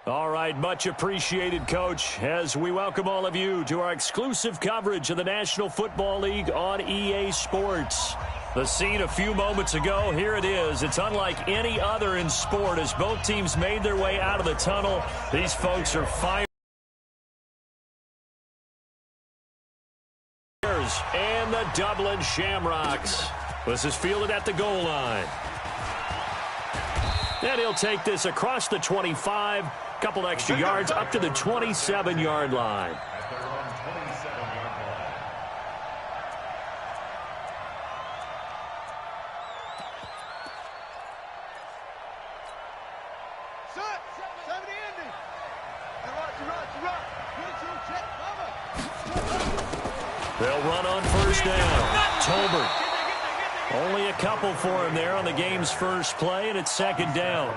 All right, much appreciated, Coach, as we welcome all of you to our exclusive coverage of the National Football League on EA Sports. The scene a few moments ago, here it is. It's unlike any other in sport as both teams made their way out of the tunnel. These folks are fired. And the Dublin Shamrocks. This is fielded at the goal line. And he'll take this across the 25, couple extra yards up to the 27-yard line. They'll run on first down. Tolbert. Only a couple for him there on the game's first play, and it's second down.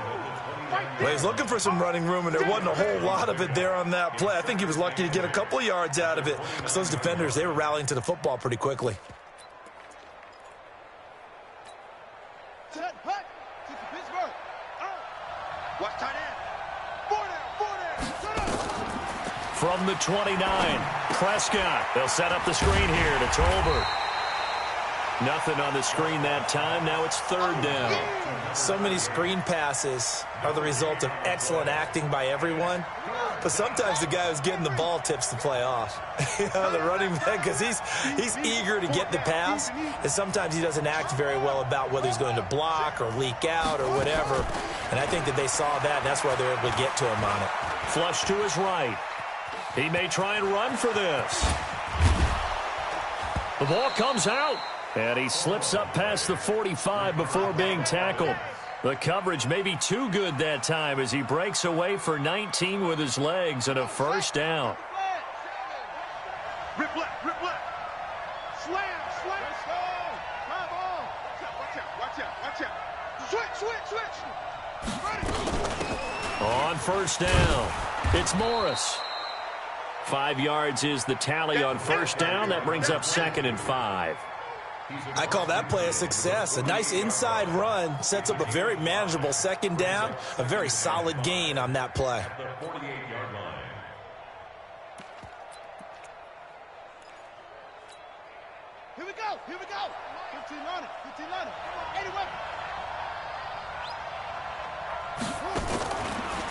Well, he's looking for some running room, and there wasn't a whole lot of it there on that play. I think he was lucky to get a couple of yards out of it because those defenders, they were rallying to the football pretty quickly. From the 29, Prescott. They'll set up the screen here to Tolbert. Nothing on the screen that time. Now it's third down. So many screen passes are the result of excellent acting by everyone. But sometimes the guy who's getting the ball tips the play off. The running back, because he's eager to get the pass. And sometimes he doesn't act very well about whether he's going to block or leak out or whatever. And I think that they saw that, and that's why they're able to get to him on it. Flush to his right. He may try and run for this. The ball comes out. And he slips up past the 45 before being tackled. The coverage may be too good that time as he breaks away for 19 with his legs and a first down. Rip left, rip left. Slam, slam. Let's go. Come on. Watch out. Switch. Ready. On first down, it's Morris. 5 yards is the tally on first down. That brings up 2nd and 5. I call that play a success. A nice inside run sets up a very manageable second down, a very solid gain on that play. Here we go. 15 on it. Anyway.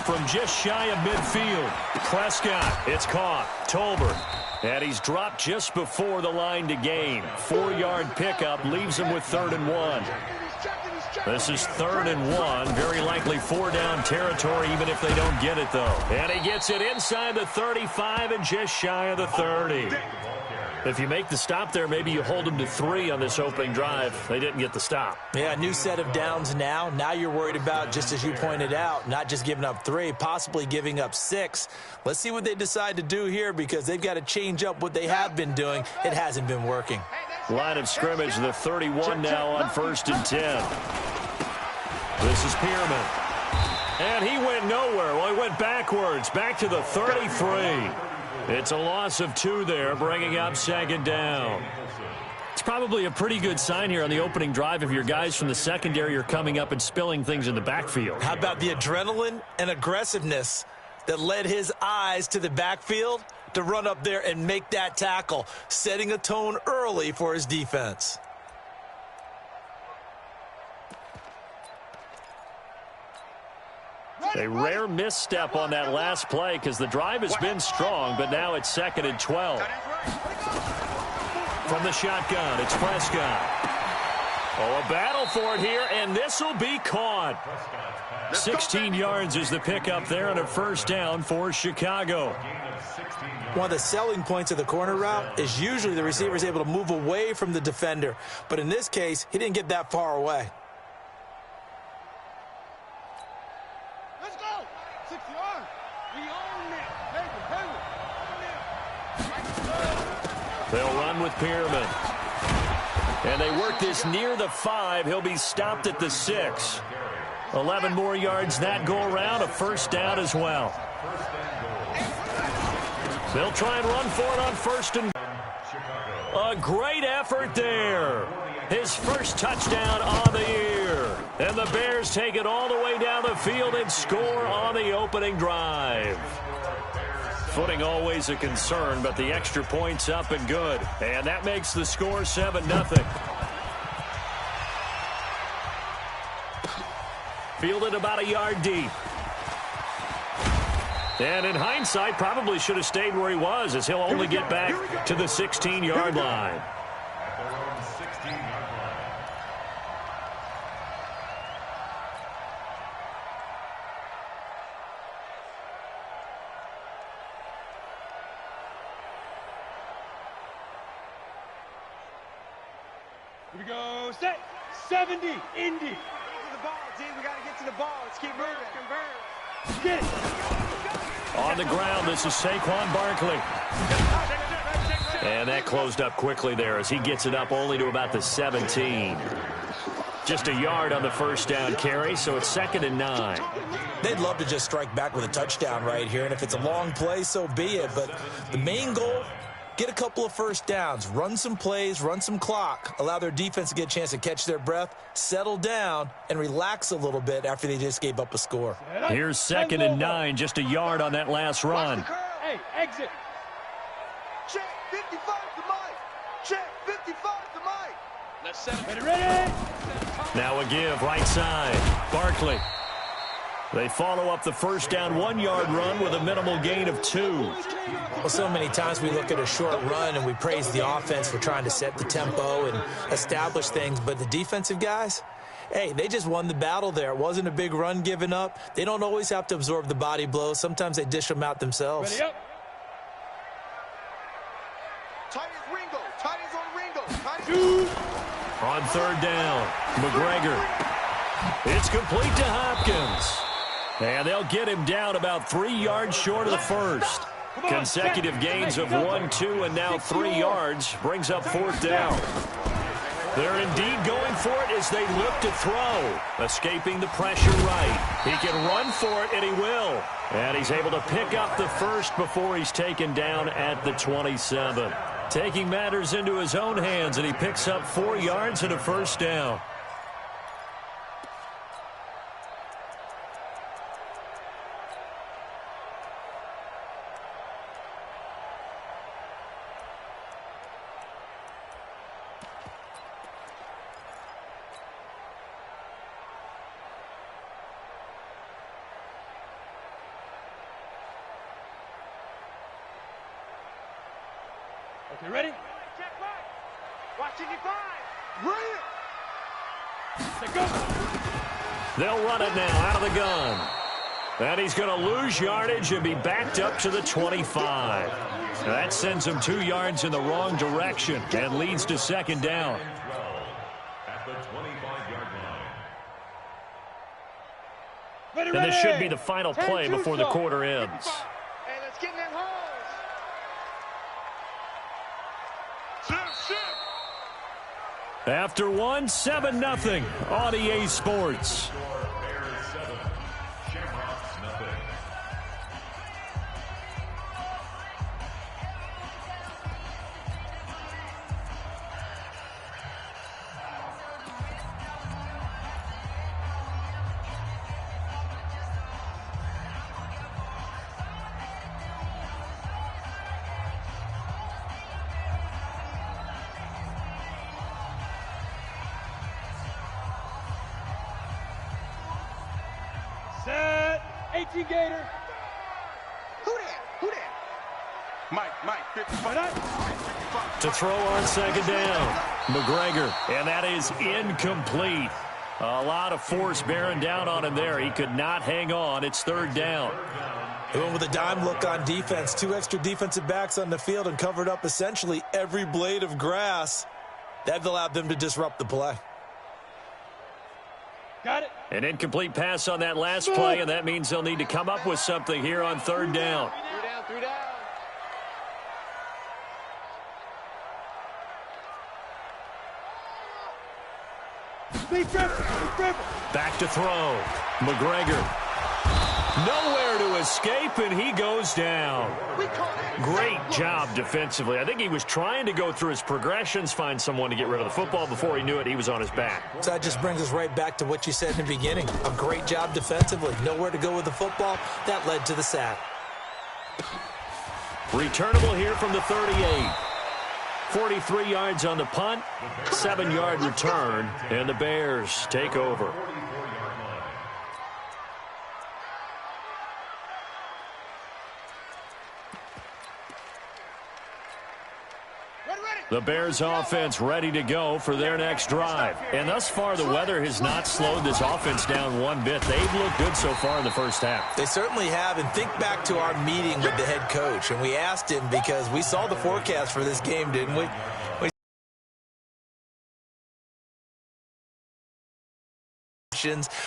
From just shy of midfield, Prescott, it's caught. Tolbert. And he's dropped just before the line to gain. 4-yard pickup leaves him with 3rd and 1. This is 3rd and 1. Very likely 4-down territory even if they don't get it, though. And he gets it inside the 35 and just shy of the 30. If you make the stop there, maybe you hold them to 3 on this opening drive. They didn't get the stop. Yeah, new set of downs now. Now you're worried about, just as you pointed out, not just giving up 3, possibly giving up 6. Let's see what they decide to do here because they've got to change up what they have been doing. It hasn't been working. Line of scrimmage, the 31 now on 1st and 10. This is Pearman. And he went nowhere. Well, he went backwards, back to the 33. It's a loss of 2 there, bringing up 2nd down. It's probably a pretty good sign here on the opening drive if your guys from the secondary are coming up and spilling things in the backfield. How about the adrenaline and aggressiveness that led his eyes to the backfield to run up there and make that tackle, setting a tone early for his defense. A rare misstep on that last play because the drive has been strong, but now it's 2nd and 12. From the shotgun, it's Prescott. Oh, a battle for it here, and this will be caught. 16 yards is the pickup there and a first down for Chicago. One of the selling points of the corner route is usually the receiver is able to move away from the defender. But in this case, he didn't get that far away. Let's go. 6 yards. We own it. They'll run with Pearman. And they work this near the 5. He'll be stopped at the 6. 11 more yards that go around, a first down as well. They'll try and run for it on 1st and... A great effort there. His first touchdown on the year. And the Bears take it all the way down the field and score on the opening drive. Footing always a concern, but the extra point's up and good. And that makes the score 7-0. Fielded about a yard deep. And in hindsight, probably should have stayed where he was, as he'll only get back to the 16-yard line. Here we go. Set. 70. Indy. Get to the ball, team. We got to get to the ball. Let's keep moving. Convert. Get it. On the ground, this is Saquon Barkley. And that closed up quickly there as he gets it up only to about the 17. Just a yard on the first down carry, so it's 2nd and 9. They'd love to just strike back with a touchdown right here, and if it's a long play, so be it. But the main goal, get a couple of first downs, run some plays, run some clock, allow their defense to get a chance to catch their breath, settle down, and relax a little bit after they just gave up a score. Here's 2nd and 9, just a yard on that last run. Hey, exit. Check 55 to Mike. Check 55 to Mike. Let's set it. Ready? Now a give, right side. Barkley. They follow up the first down 1-yard run with a minimal gain of 2. Well, so many times we look at a short run and we praise the offense for trying to set the tempo and establish things, but the defensive guys, hey, they just won the battle there. It wasn't a big run given up. They don't always have to absorb the body blows. Sometimes they dish them out themselves. Ready up. Tight as Ringo. Tight as on Ringo. On 3rd down, McGregor. It's complete to Hopkins. And they'll get him down about 3 yards short of the first. Consecutive gains of 1, 2, and now 3 yards brings up 4th down. They're indeed going for it as they look to throw. Escaping the pressure right. He can run for it, and he will. And he's able to pick up the first before he's taken down at the 27. Taking matters into his own hands, and he picks up 4 yards and a first down. Okay, ready? Check back. Watch 85. Ready? Go. They'll run it now out of the gun. And he's going to lose yardage and be backed up to the 25. That sends him 2 yards in the wrong direction and leads to 2nd down. At the 25-yard line. And this should be the final play before the quarter ends. Hey, let's get in that hole. After 1, 7-0 on EA Sports. Bears 7, Shamrocks nothing. Set. 18 Gator. Who that? Who that? Mike, 55. To throw on 2nd down, McGregor, and that is incomplete. A lot of force bearing down on him there. He could not hang on. It's 3rd down. They went with a dime look on defense. 2 extra defensive backs on the field and covered up essentially every blade of grass. That allowed them to disrupt the play. Got it. An incomplete pass on that last play, and that means they'll need to come up with something here on 3rd down. 3 down. Be careful. Back to throw. McGregor. Nowhere to escape, and he goes down. Great job defensively. I think he was trying to go through his progressions, find someone to get rid of the football. Before he knew it, he was on his back. So that just brings us right back to what you said in the beginning. A great job defensively. Nowhere to go with the football. That led to the sack. Returnable here from the 38. 43 yards on the punt, 7-yard return, and the Bears take over. The Bears offense ready to go for their next drive. And thus far, the weather has not slowed this offense down one bit. They've looked good so far in the first half. They certainly have. And think back to our meeting with the head coach. And we asked him because we saw the forecast for this game, didn't we?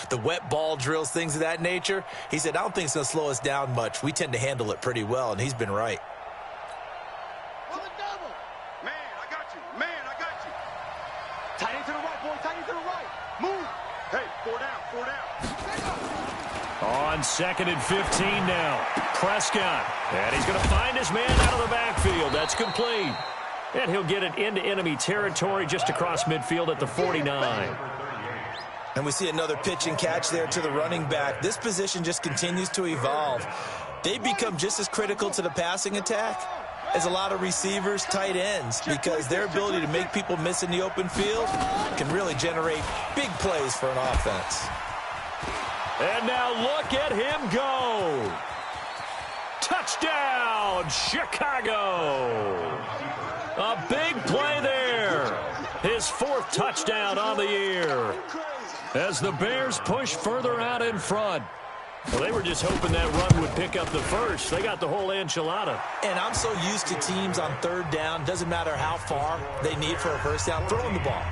The wet ball drills, things of that nature. He said, I don't think it's going to slow us down much. We tend to handle it pretty well, and he's been right. On 2nd and 15 now. Prescott. And he's going to find his man out of the backfield. That's complete. And he'll get it into enemy territory just across midfield at the 49. And we see another pitch and catch there to the running back. This position just continues to evolve. They become just as critical to the passing attack as a lot of receivers, tight ends, because their ability to make people miss in the open field can really generate big plays for an offense. And now look at him go. Touchdown, Chicago. A big play there. His 4th touchdown on the year. As the Bears push further out in front. Well, they were just hoping that run would pick up the first. They got the whole enchilada. And I'm so used to teams on 3rd down, doesn't matter how far they need for a first down, throwing the ball.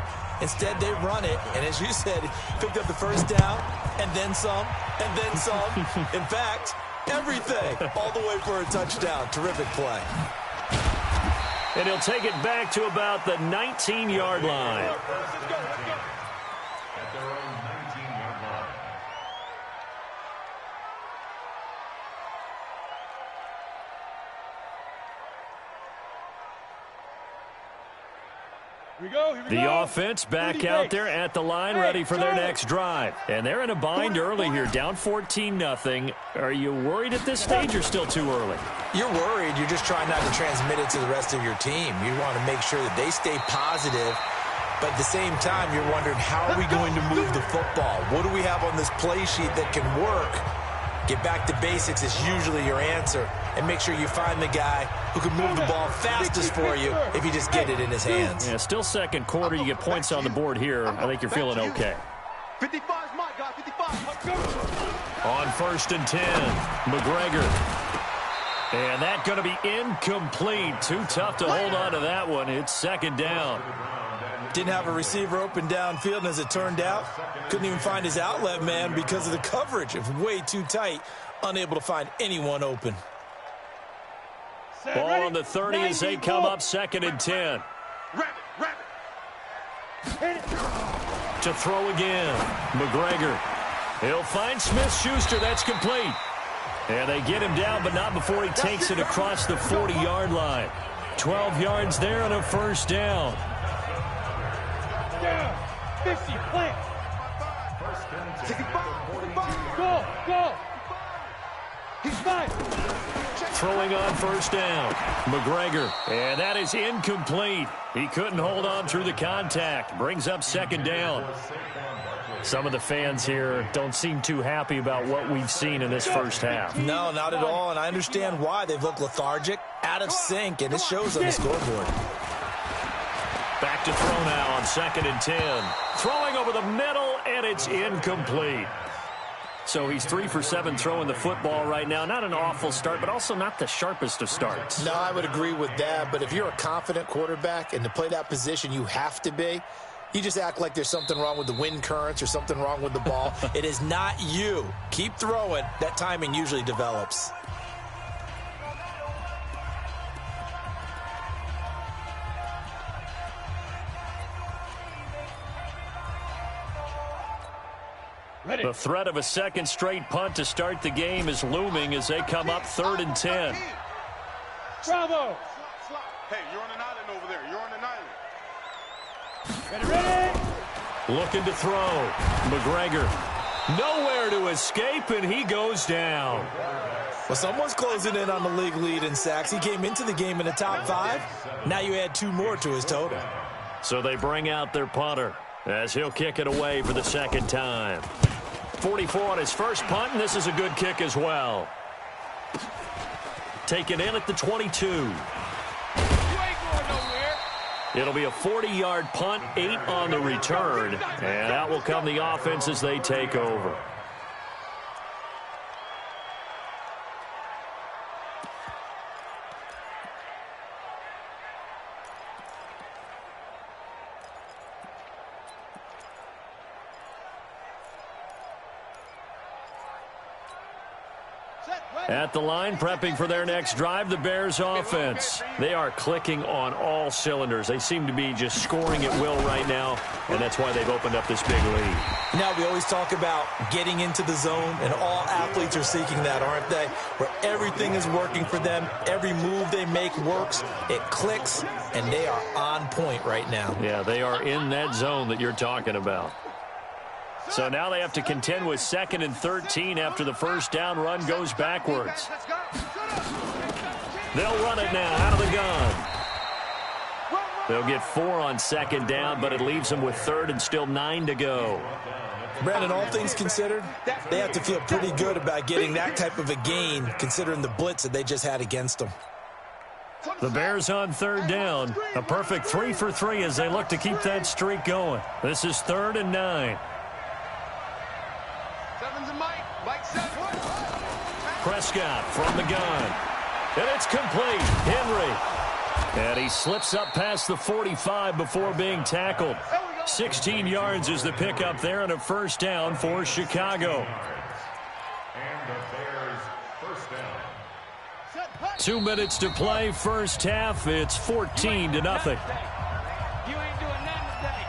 Instead, they run it, and as you said, picked up the first down, and then some, and then some. In fact, everything, all the way for a touchdown. Terrific play. And he'll take it back to about the 19-yard line. The offense back out there at the line, ready for their next drive. And they're in a bind early here, down 14-0. Are you worried at this stage or still too early? You're worried. You're just trying not to transmit it to the rest of your team. You want to make sure that they stay positive. But at the same time, you're wondering, how are we going to move the football? What do we have on this play sheet that can work? Get back to basics is usually your answer. And make sure you find the guy who can move the ball fastest for you if you just get it in his hands. Yeah, still second quarter. You get points on the board here. I think you're feeling okay. 55 is my guy. 55. On 1st and 10, McGregor. And that's going to be incomplete. Too tough to hold on to that one. It's 2nd down. Didn't have a receiver open downfield, and as it turned out, couldn't even find his outlet man because of the coverage. It was way too tight, unable to find anyone open. Ball on the 30 as they come up 2nd and 10. To throw again, McGregor. He'll find Smith-Schuster. That's complete. And they get him down, but not before he takes it across the 40-yard line. 12 yards there and a 1st down. 50, plant. 65, go. He's fine. Throwing on 1st down, McGregor. And that is incomplete. He couldn't hold on through the contact. Brings up 2nd down. Some of the fans here don't seem too happy about what we've seen in this first half. No, not at all, and I understand why. They've looked lethargic, out of sync, and it shows on the scoreboard. Back to throw now on 2nd and 10. Throwing over the middle, and it's incomplete. So he's 3 for 7 throwing the football right now. Not an awful start, but also not the sharpest of starts. No, I would agree with that. But if you're a confident quarterback and to play that position, you have to be. You just act like there's something wrong with the wind currents or something wrong with the ball. It is not you. Keep throwing. That timing usually develops. The threat of a second straight punt to start the game is looming as they come up 3rd and 10. Bravo. Hey, you're on an island over there. You're on an island. Ready. Looking to throw. McGregor. Nowhere to escape, and he goes down. Well, someone's closing in on the league lead in sacks. He came into the game in the top 5. Now you add 2 more to his total. So they bring out their punter as he'll kick it away for the second time. 44 on his first punt, and this is a good kick as well. Taken in at the 22. It'll be a 40-yard punt, 8 on the return, and out will come the offense as they take over. At the line, prepping for their next drive, the Bears offense. They are clicking on all cylinders. They seem to be just scoring at will right now, and that's why they've opened up this big lead. Now, we always talk about getting into the zone, and all athletes are seeking that, aren't they? Where everything is working for them. Every move they make works. It clicks, and they are on point right now. Yeah, they are in that zone that you're talking about. So now they have to contend with 2nd and 13 after the first down run goes backwards. They'll run it now out of the gun. They'll get 4 on 2nd down, but it leaves them with 3rd and still 9 to go. Brandon, all things considered, they have to feel pretty good about getting that type of a gain, considering the blitz that they just had against them. The Bears on 3rd down. A perfect 3 for 3 as they look to keep that streak going. This is 3rd and 9. Prescott from the gun. And it's complete. Henry. And he slips up past the 45 before being tackled. 16 yards is the pickup there and a first down for Chicago. And the Bears first down. 2 minutes to play, first half. It's 14-0. You ain't doing nothing today.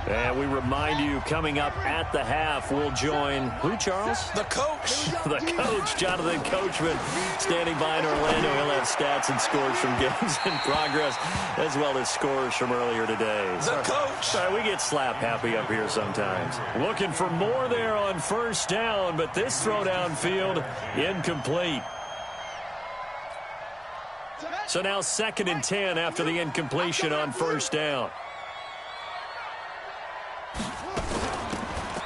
And we remind you, coming up at the half, we'll join who, Charles? The coach. The coach, Jonathan Coachman, standing by in Orlando. He'll have stats and scores from games in progress, as well as scores from earlier today. The coach. Sorry, we get slap happy up here sometimes. Looking for more there on first down, but this throw downfield incomplete. So now 2nd and 10 after the incompletion on first down.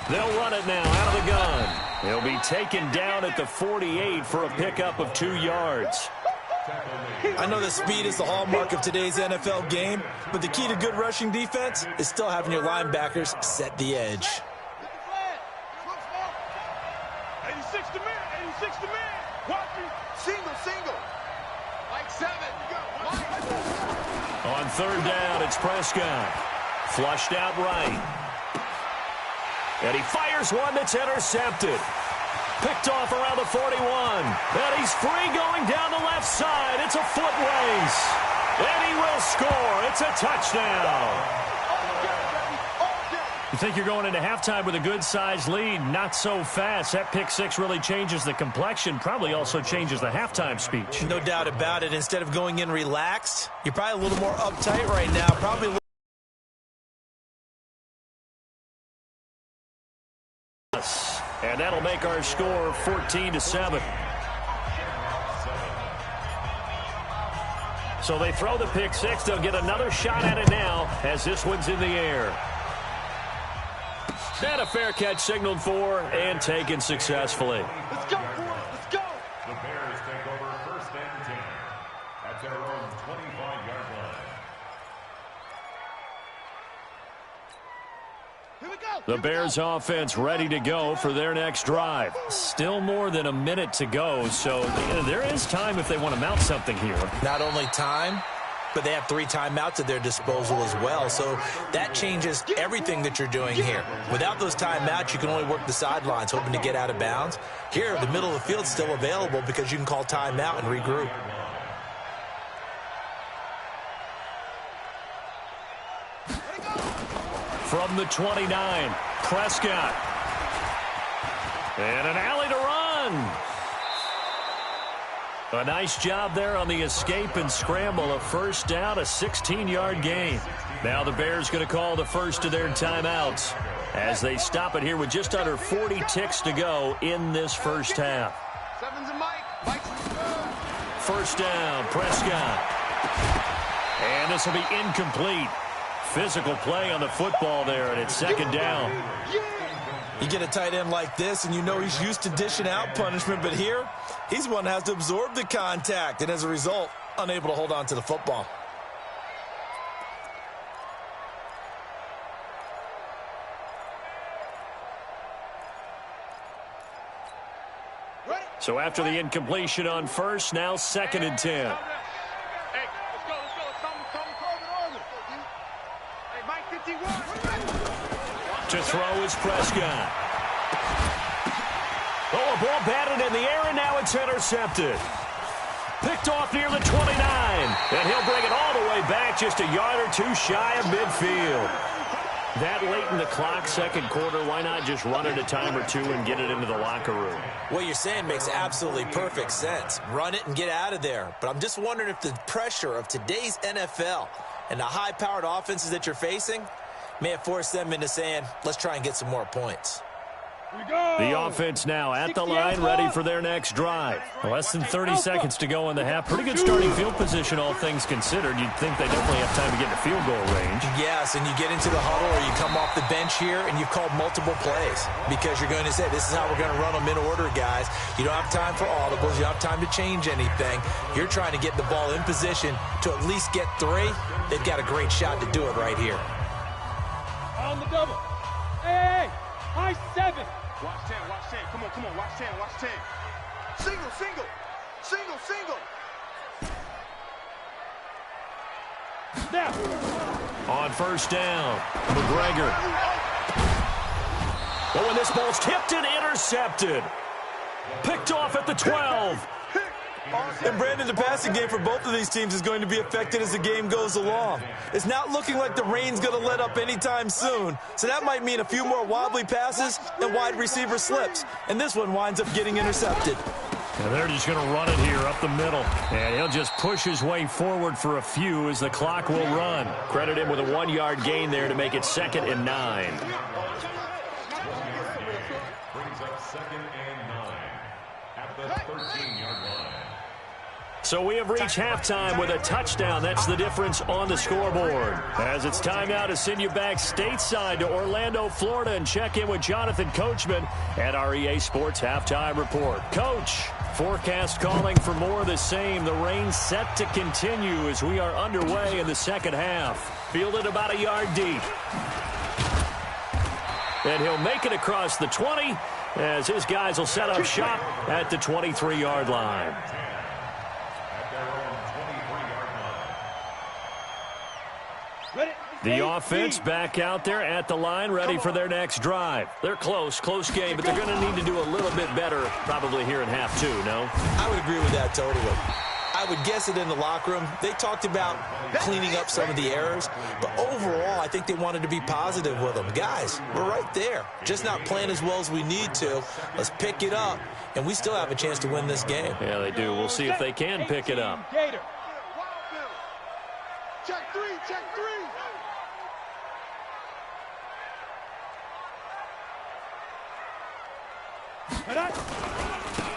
They'll run it now out of the gun. He'll be taken down at the 48 for a pickup of 2 yards. I know that speed is the hallmark of today's NFL game, but the key to good rushing defense is still having your linebackers set the edge. 86 to man. 86 to man. Watching. Single. Like 7. On 3rd down, it's Prescott. Flushed out right. And he fires one that's intercepted. Picked off around the 41. And he's free going down the left side. It's a foot race. And he will score. It's a touchdown. You think you're going into halftime with a good-sized lead. Not so fast. That pick six really changes the complexion. Probably also changes the halftime speech. No doubt about it. Instead of going in relaxed, you're probably a little more uptight right now. Probably a little. And that'll make our score 14-7. So they throw the pick six. They'll get another shot at it now as this one's in the air. And a fair catch signaled for and taken successfully. Let's go, boys. Let's go. The Bears take over 1st and 10 at their own 25-yard line. Here we go. The Bears offense ready to go for their next drive. Still more than a minute to go, so there is time if they want to mount something here. Not only time, but they have 3 timeouts at their disposal as well. So that changes everything that you're doing here. Without those timeouts, you can only work the sidelines, hoping to get out of bounds. Here, the middle of the field's still available because you can call timeout and regroup. from the 29. Prescott. And an alley to run. A nice job there on the escape and scramble. A first down, a 16-yard gain. Now the Bears going to call the first of their timeouts as they stop it here with just under 40 ticks to go in this first half. First down, Prescott. And this will be incomplete. Physical play on the football there, and it's second down. You get a tight end like this, and you know he's used to dishing out punishment, but here, he's one that has to absorb the contact, and as a result, unable to hold on to the football. So after the incompletion on first, now 2nd and 10. Hey, let's go. Come. Hey, Mike 51. To throw is Prescott. Oh, a ball batted in the air, and now it's intercepted. Picked off near the 29. And he'll bring it all the way back, just a yard or two shy of midfield. That late in the clock, second quarter, why not just run it a time or two and get it into the locker room? What you're saying makes absolutely perfect sense. Run it and get out of there. But I'm just wondering if the pressure of today's NFL and the high-powered offenses that you're facing may have forced them into saying, let's try and get some more points. The offense now at the line, ready for their next drive. Less than 30 seconds to go in the half. Pretty good starting field position, all things considered. You'd think they definitely have time to get in field goal range. Yes, and you get into the huddle or you come off the bench here and you've called multiple plays because you're going to say, this is how we're going to run them in order, guys. You don't have time for audibles. You don't have time to change anything. You're trying to get the ball in position to at least get 3. They've got a great shot to do it right here. On the double. Hey, high 7. Watch 10. Come on. Watch 10. Single. Now. On first down, McGregor. Oh, and this ball's tipped and intercepted. Picked off at the 12. And Brandon, the passing game for both of these teams is going to be affected as the game goes along. It's not looking like the rain's going to let up anytime soon. So that might mean a few more wobbly passes and wide receiver slips. And this one winds up getting intercepted. And they're just going to run it here up the middle. And he'll just push his way forward for a few as the clock will run. Credit him with a 1-yard gain there to make it 2nd and 9. Brings up 2nd and 9 at the 13-yard line. So we have reached halftime with a touchdown. That's the difference on the scoreboard. As it's time now to send you back stateside to Orlando, Florida, and check in with Jonathan Coachman at our EA Sports Halftime Report. Coach, forecast calling for more of the same. The rain set to continue as we are underway in the second half. Fielded about a yard deep. And he'll make it across the 20 as his guys will set up shop at the 23-yard line. The offense back out there at the line, ready for their next drive. They're close game, but they're going to need to do a little bit better probably here in half 2, no? I would agree with that totally. I would guess it in the locker room. They talked about cleaning up some of the errors, but overall, I think they wanted to be positive with them. Guys, we're right there. Just not playing as well as we need to. Let's pick it up, and we still have a chance to win this game. Yeah, they do. We'll see if they can pick it up. Check 3.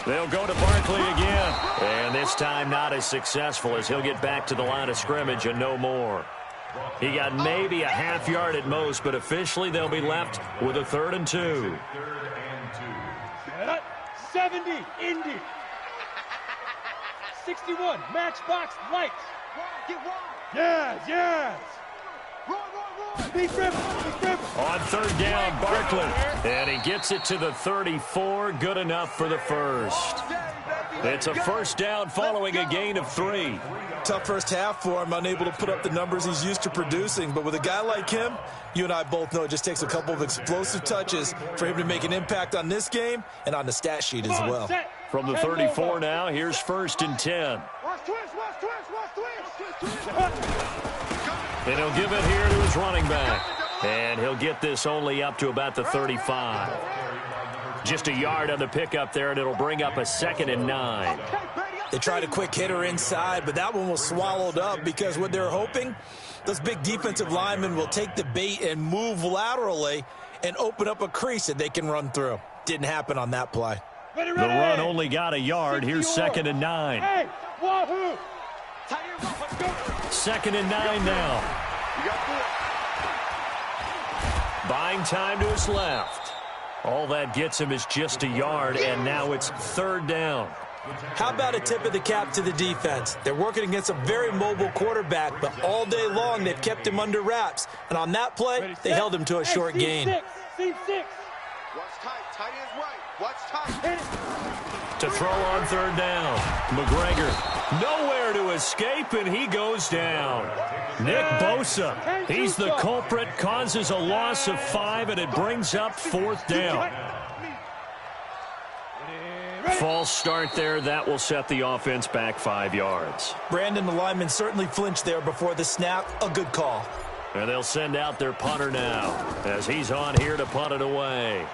They'll go to Barkley again. And this time not as successful as he'll get back to the line of scrimmage and no more. He got maybe a half yard at most, but officially they'll be left with a 3rd and 2. 70, Indy. 61, Matchbox Lights. Yes. Big Ripper. On 3rd down, Barkley. And he gets it to the 34. Good enough for the first. It's a first down following a gain of 3. Tough first half for him, unable to put up the numbers he's used to producing. But with a guy like him, you and I both know it just takes a couple of explosive touches for him to make an impact on this game and on the stat sheet as well. From the 34 now, here's 1st and 10. Watch twist. And he'll give it here to his running back. And he'll get this only up to about the 35. Just a yard on the pickup there, and it'll bring up a 2nd and 9. They tried a quick hitter inside, but that one was swallowed up because what they're hoping, those big defensive linemen will take the bait and move laterally and open up a crease that they can run through. Didn't happen on that play. The run only got a yard. Here's 2nd and 9. Hey, wahoo! 2nd and 9 now. Buying time to his left. All that gets him is just a yard, and now it's 3rd down. How about a tip of the cap to the defense? They're working against a very mobile quarterback, but all day long they've kept him under wraps. And on that play, they held him to a short gain. Seam 6. Watch tight. Tight ends right. Watch tight. To throw on 3rd down. McGregor nowhere to escape, and he goes down. Nick Bosa, he's the culprit, causes a loss of 5, and it brings up 4th down. False start there. That will set the offense back 5 yards. Brandon, the lineman, certainly flinched there before the snap. A good call. And they'll send out their punter now as he's on here to punt it away.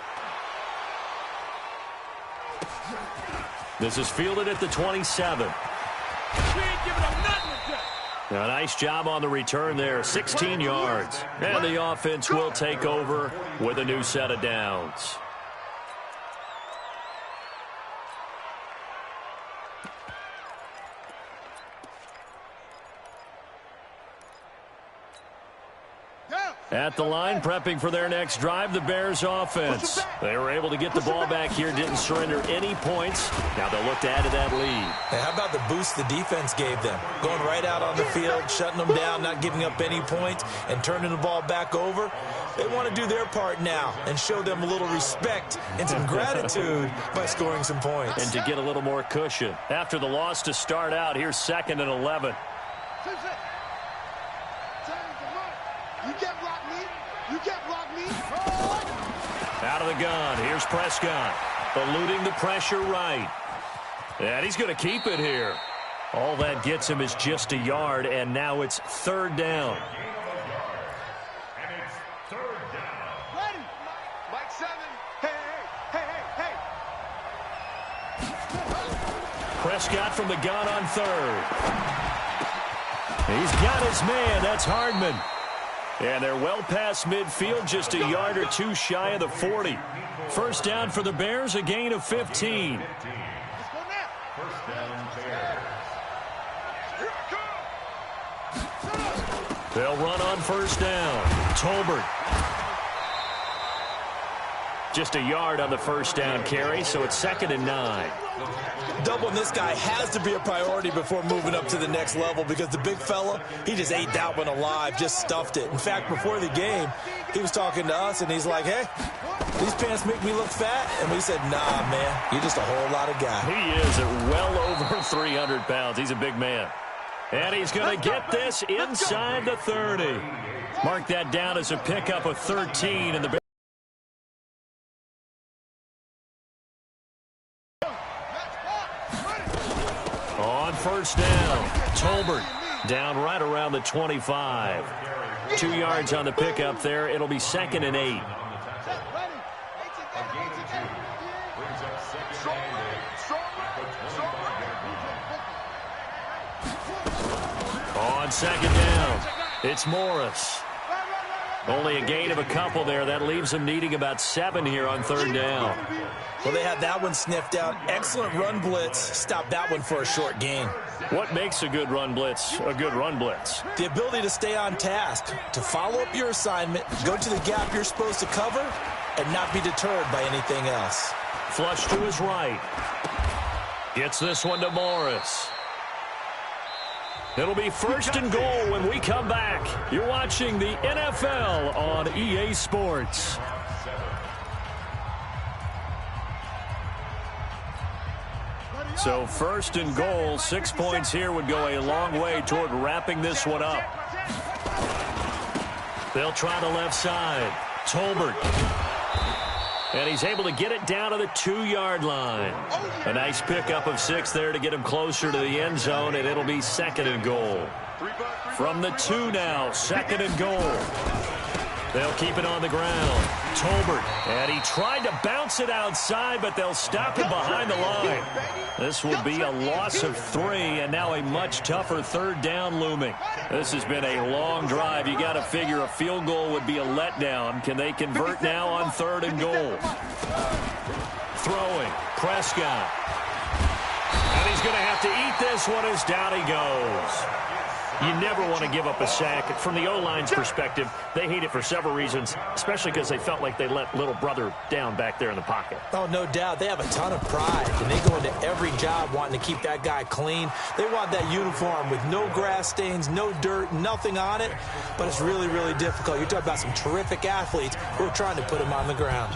This is fielded at the 27. A nice job on the return there, 16 yards. And the offense will take over with a new set of downs. At the line, prepping for their next drive, the Bears offense. They were able to get the ball back here, didn't surrender any points. Now they'll look to add to that lead. Hey, how about the boost the defense gave them? Going right out on the field, shutting them down, not giving up any points, and turning the ball back over. They want to do their part now and show them a little respect and some gratitude by scoring some points. And to get a little more cushion. After the loss to start out, here's 2nd and 11. You can't block me. You can't block me. Out of the gun. Here's Prescott. Eluding the pressure right. And he's going to keep it here. All that gets him is just a yard, and now it's 3rd down. And it's 3rd down. Ready. Mike 7. Hey. Prescott from the gun on 3rd. He's got his man. That's Hardman. And they're well past midfield, just a yard or 2 shy of the 40. 1st down for the Bears, a gain of 15. Let's go now. 1st down, Bears. Here I come. They'll run on 1st down. Tolbert. Just a yard on the 1st down carry, so it's 2nd and 9. Doubling this guy has to be a priority before moving up to the next level because the big fella, he just ate that one alive, just stuffed it. In fact, before the game, he was talking to us, and he's like, hey, these pants make me look fat. And we said, nah, man, you're just a whole lot of guy. He is at well over 300 pounds. He's a big man. And he's going to get this inside the 30. Mark that down as a pickup of 13, and the on 1st down, Tolbert down right around the 25. 2 yards on the pickup there. It'll be 2nd and 8. On 2nd down, it's Morris. Only a gain of a couple there. That leaves them needing about 7 here on 3rd down. Well, they had that one sniffed out. Excellent run blitz. Stopped that one for a short gain. What makes a good run blitz a good run blitz? The ability to stay on task, to follow up your assignment, go to the gap you're supposed to cover, and not be deterred by anything else. Flush to his right. Gets this one to Morris. It'll be 1st and goal when we come back. You're watching the NFL on EA Sports. So 1st and goal, 6 points here would go a long way toward wrapping this one up. They'll try the left side. Tolbert. And he's able to get it down to the 2-yard line. A nice pickup of 6 there to get him closer to the end zone, and it'll be 2nd and goal. From the 2 now, 2nd and goal. They'll keep it on the ground. Tolbert, and he tried to bounce it outside, but they'll stop him behind the line. This will be a loss of 3, and now a much tougher third down looming. This has been a long drive. You got to figure a field goal would be a letdown. Can they convert now on 3rd and goal? Throwing, Prescott. And he's going to have to eat this one as down he goes. You never want to give up a sack. From the O-line's perspective, they hate it for several reasons, especially because they felt like they let little brother down back there in the pocket. Oh, no doubt. They have a ton of pride, and they go into every job wanting to keep that guy clean. They want that uniform with no grass stains, no dirt, nothing on it, but it's really, really difficult. You're talking about some terrific athletes who are trying to put him on the ground.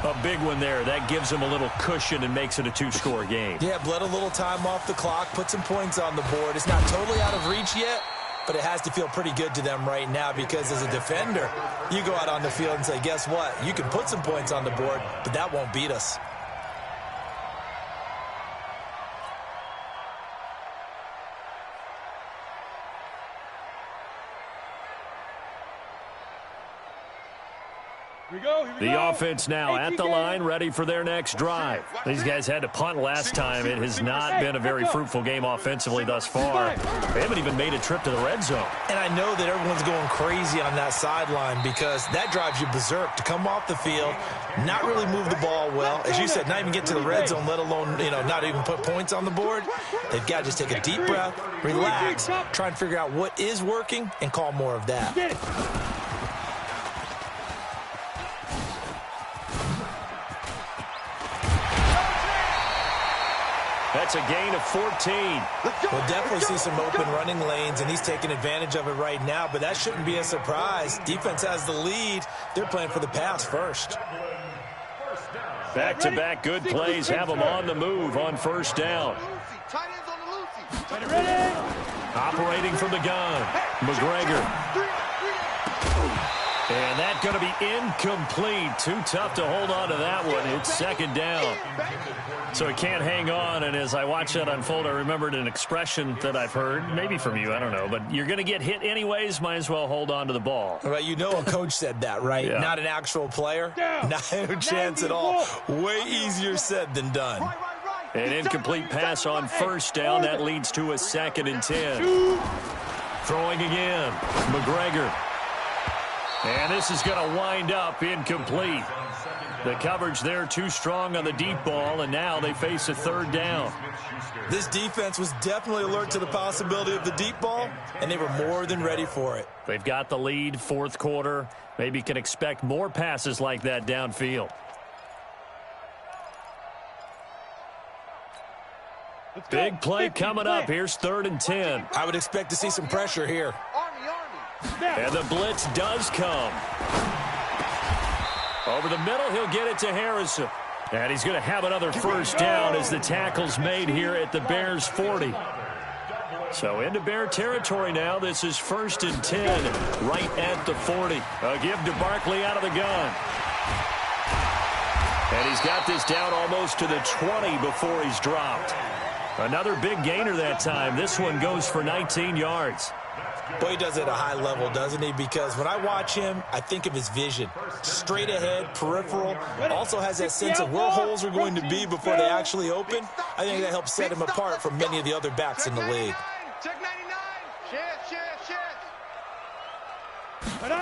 A big one there. That gives them a little cushion and makes it a 2-score game. Yeah, bled a little time off the clock, put some points on the board. It's not totally out of reach yet, but it has to feel pretty good to them right now because as a defender, you go out on the field and say, guess what? You can put some points on the board, but that won't beat us. The offense now at the line, ready for their next drive. These guys had to punt last time. It has not been a very fruitful game offensively thus far. They haven't even made a trip to the red zone. And I know that everyone's going crazy on that sideline because that drives you berserk to come off the field, not really move the ball well. As you said, not even get to the red zone, let alone, not even put points on the board. They've got to just take a deep breath, relax, try and figure out what is working, and call more of that. That's a gain of 14. We'll definitely see some open running lanes, and he's taking advantage of it right now, but that shouldn't be a surprise. Defense has the lead. They're playing for the pass first. Back-to-back good plays have them on the move on first down. Operating from the gun, McGregor. And that's going to be incomplete. Too tough to hold on to that one. It's second down. So he can't hang on, and as I watch that unfold, I remembered an expression that I've heard, maybe from you, I don't know, but you're going to get hit anyways, might as well hold on to the ball. Well, a coach said that, right? Yeah. Not an actual player. Not a chance at all. Way easier said than done. An incomplete pass on first down. That leads to a 2nd and 10. Throwing again. McGregor. And this is going to wind up incomplete. The coverage there too strong on the deep ball, and now they face a 3rd down. This defense was definitely alert to the possibility of the deep ball, and they were more than ready for it. They've got the lead, 4th quarter. Maybe can expect more passes like that downfield. Big play coming up. Here's 3rd and 10. I would expect to see some pressure here. And the blitz does come. Over the middle, he'll get it to Harrison. And he's going to have another first down as the tackle's made here at the Bears 40. So into Bear territory now. This is 1st and 10 right at the 40. A give to Barkley out of the gun. And he's got this down almost to the 20 before he's dropped. Another big gainer that time. This one goes for 19 yards. Boy, he does it at a high level, doesn't he? Because when I watch him, I think of his vision. Straight ahead, peripheral. Also has that sense of where holes are going to be before they actually open. I think that helps set him apart from many of the other backs in the league. Check 99.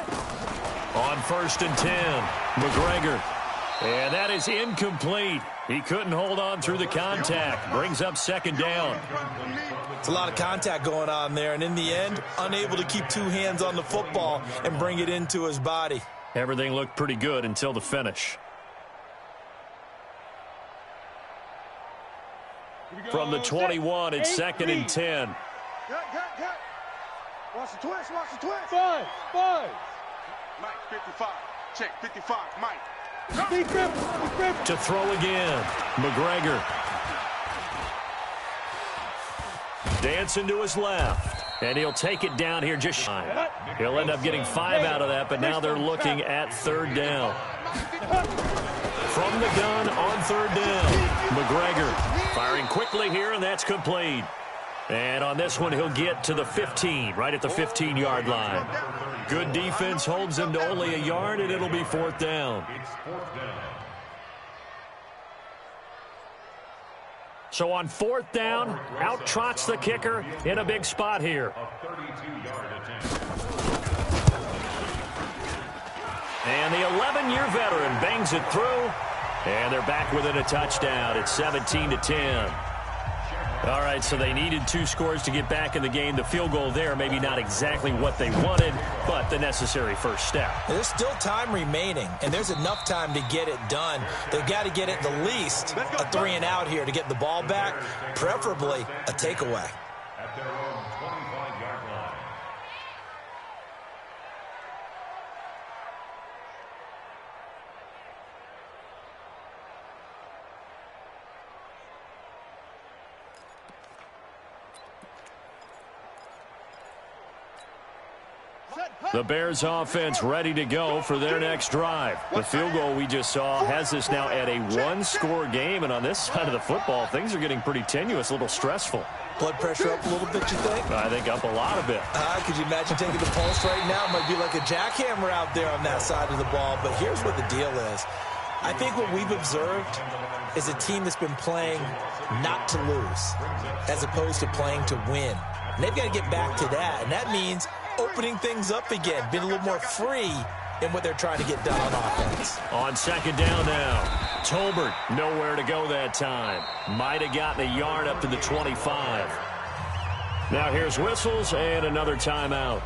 On 1st and 10, McGregor. And that is incomplete. He couldn't hold on through the contact. Brings up 2nd down. It's a lot of contact going on there, and in the end, unable to keep 2 hands on the football and bring it into his body. Everything looked pretty good until the finish. From the 21, it's 2nd and 10. Cut. Watch the twist. 5. Mike, 55. Check, 55. Mike. To throw again. McGregor. Dancing to his left. And he'll take it down here just shy. He'll end up getting 5 out of that, but now they're looking at 3rd down. From the gun on 3rd down. McGregor firing quickly here, and that's complete. And on this one, he'll get to the 15, right at the 15-yard line. Good defense holds him to only a yard, and it'll be 4th down. It's 4th down. So on 4th down, out trots the kicker in a big spot here. A 32-yard attempt. And the 11-year veteran bangs it through, and they're back within a touchdown. It's 17-10. All right, so they needed 2 scores to get back in the game. The field goal there, maybe not exactly what they wanted, but the necessary first step. There's still time remaining, and there's enough time to get it done. They've got to get it the least a 3 and out here to get the ball back, preferably a takeaway. At their own 25-yard line. The Bears offense ready to go for their next drive. The field goal we just saw has this now at a 1-score game, and on this side of the football, things are getting pretty tenuous, a little stressful. Blood pressure up a little bit, you think? I think up a lot of it. Could you imagine taking the pulse right now? It might be like a jackhammer out there on that side of the ball, but here's what the deal is. I think what we've observed is a team that's been playing not to lose as opposed to playing to win. And they've got to get back to that, and that means opening things up again, being a little more free in what they're trying to get done on offense. On 2nd down now, Tolbert nowhere to go that time. Might have gotten a yard up to the 25. Now here's whistles and another timeout.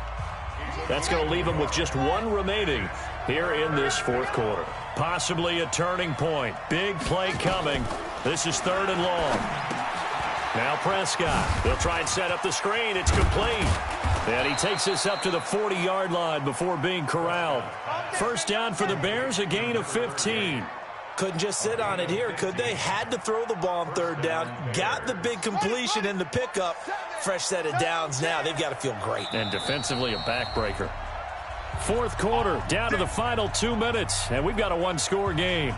That's going to leave them with just 1 remaining here in this 4th quarter. Possibly a turning point. Big play coming. This is 3rd and long. Now Prescott. They'll try and set up the screen. It's complete. And he takes this up to the 40-yard line before being corralled. First down for the Bears, a gain of 15. Couldn't just sit on it here, could they? Had to throw the ball on 3rd down. Got the big completion in the pickup. Fresh set of downs now. They've got to feel great. And defensively, a backbreaker. 4th quarter, down to the final 2 minutes, and we've got a 1-score game.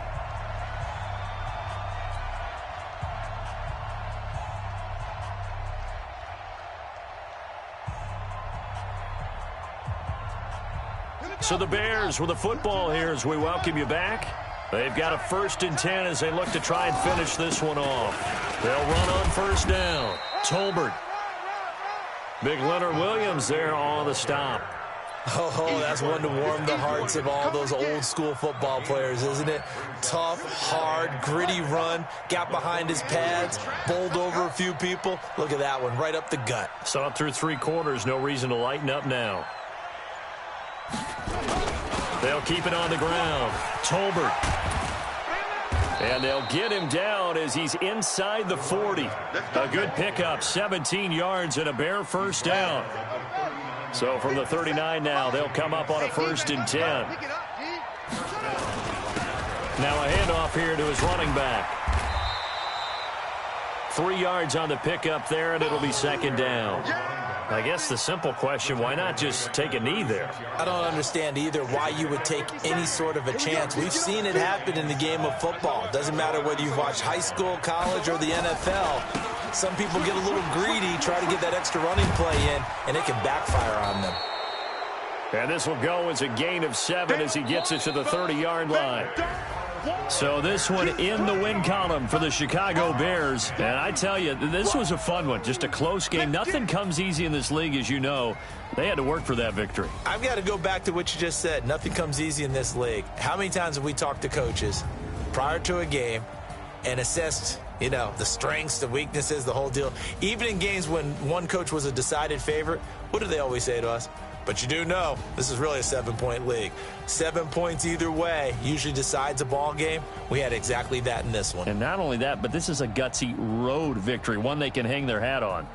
So the Bears with the football here as we welcome you back. They've got a 1st and 10 as they look to try and finish this one off. They'll run on 1st down. Tolbert. Big Leonard Williams there on the stop. Oh, that's one to warm the hearts of all those old school football players, isn't it? Tough, hard, gritty run. Got behind his pads, bowled over a few people. Look at that one, right up the gut. Saw it through 3 quarters. No reason to lighten up now. They'll keep it on the ground. Tolbert. And they'll get him down as he's inside the 40. A good pickup, 17 yards and a Bear 1st down. So from the 39 now, they'll come up on a 1st and 10. Now a handoff here to his running back. 3 yards on the pickup there, and it'll be 2nd down. I guess the simple question, why not just take a knee there? I don't understand either why you would take any sort of a chance. We've seen it happen in the game of football. It doesn't matter whether you've watched high school, college, or the NFL. Some people get a little greedy, try to get that extra running play in, and it can backfire on them. And this will go as a gain of 7 as he gets it to the 30-yard line. So this one in the win column for the Chicago Bears. And I tell you, this was a fun one. Just a close game. Nothing comes easy in this league, as you know. They had to work for that victory. I've got to go back to what you just said. Nothing comes easy in this league. How many times have we talked to coaches prior to a game and assessed, you know, the strengths, the weaknesses, the whole deal? Even in games when one coach was a decided favorite, what do they always say to us? But you do know this is really a 7-point league. 7 points either way usually decides a ball game. We had exactly that in this one. And not only that, but this is a gutsy road victory, one they can hang their hat on.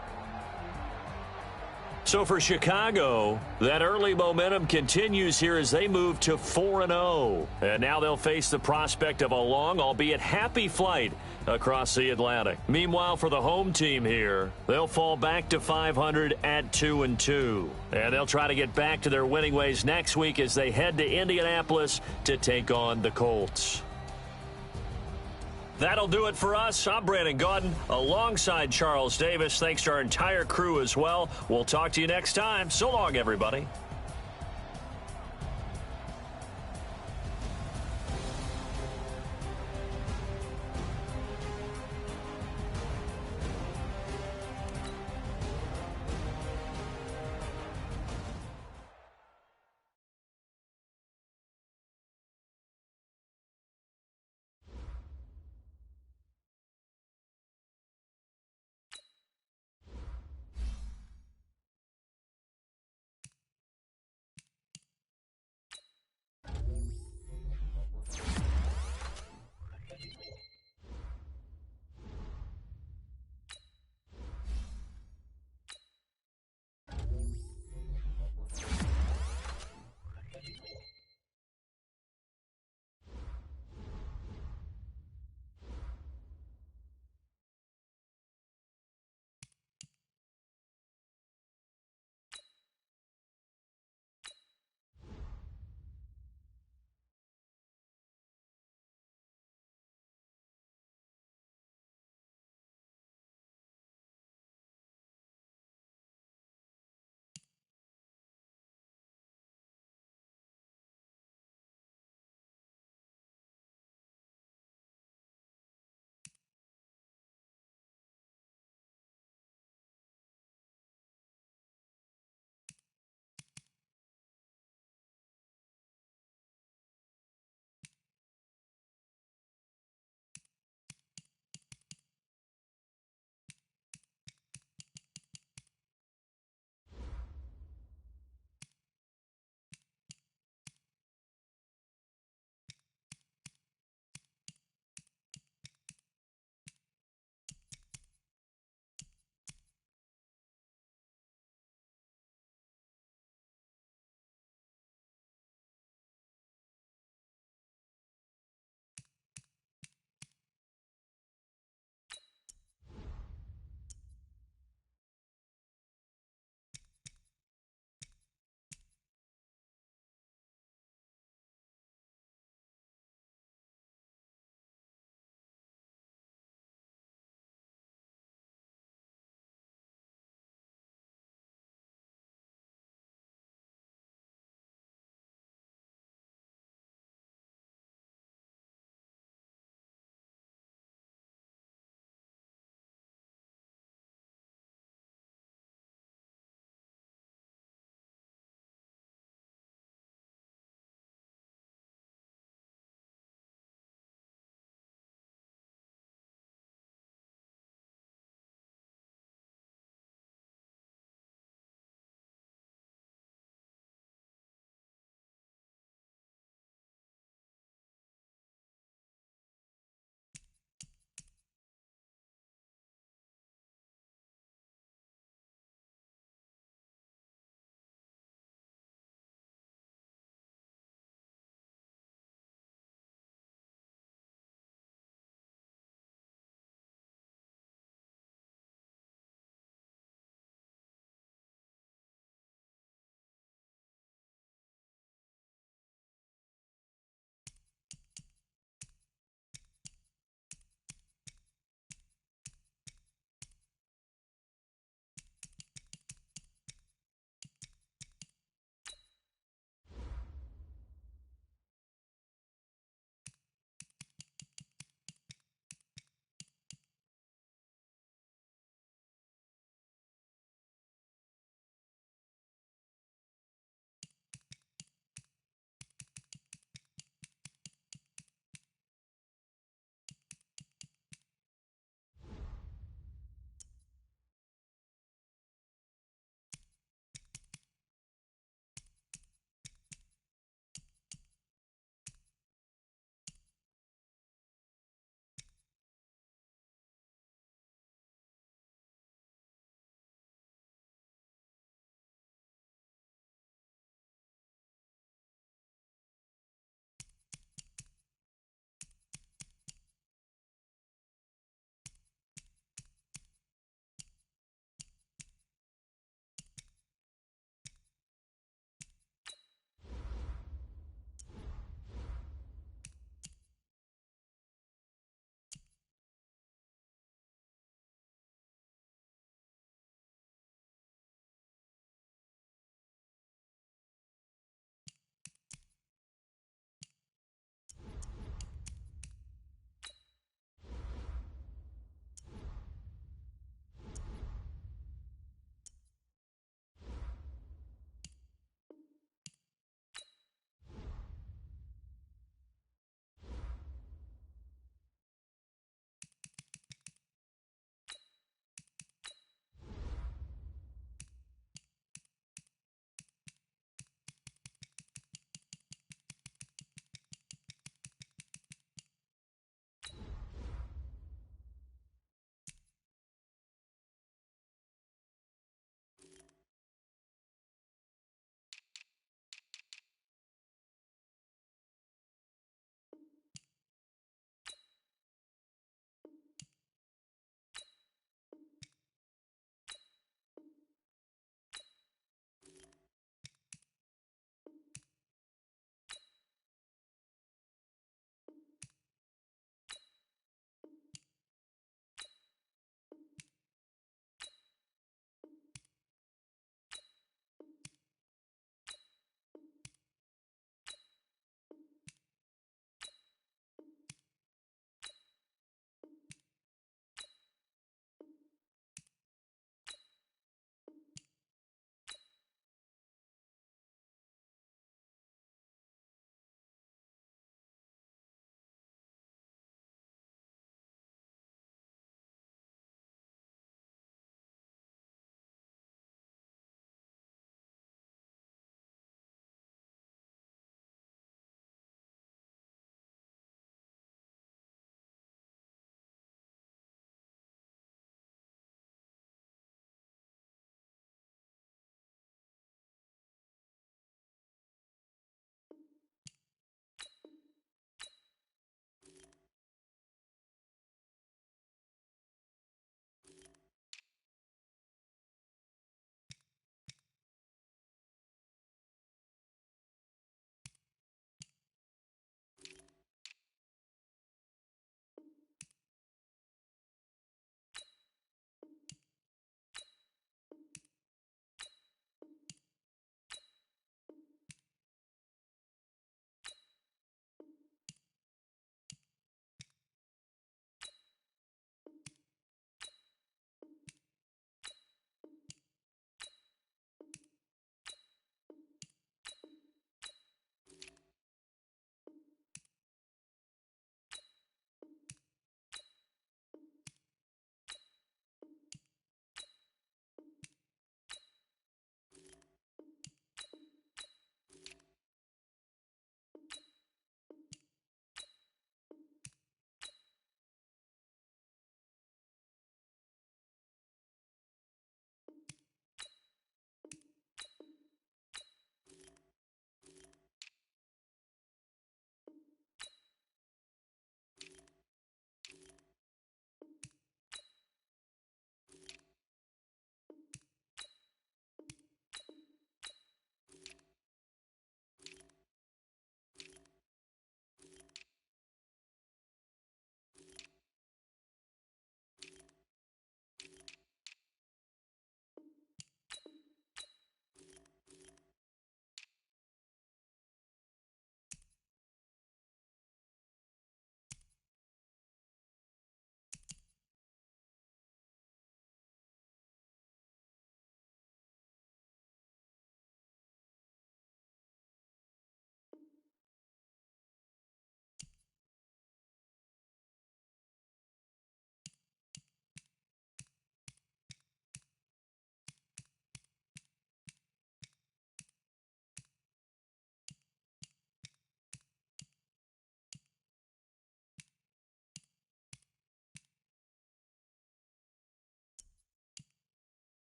So for Chicago, that early momentum continues here as they move to 4-0. And now they'll face the prospect of a long, albeit happy flight across the Atlantic. Meanwhile, for the home team here, they'll fall back to 500 at 2-2. And they'll try to get back to their winning ways next week as they head to Indianapolis to take on the Colts. That'll do it for us. I'm Brandon Gaudin alongside Charles Davis. Thanks to our entire crew as well. We'll talk to you next time. So long, everybody.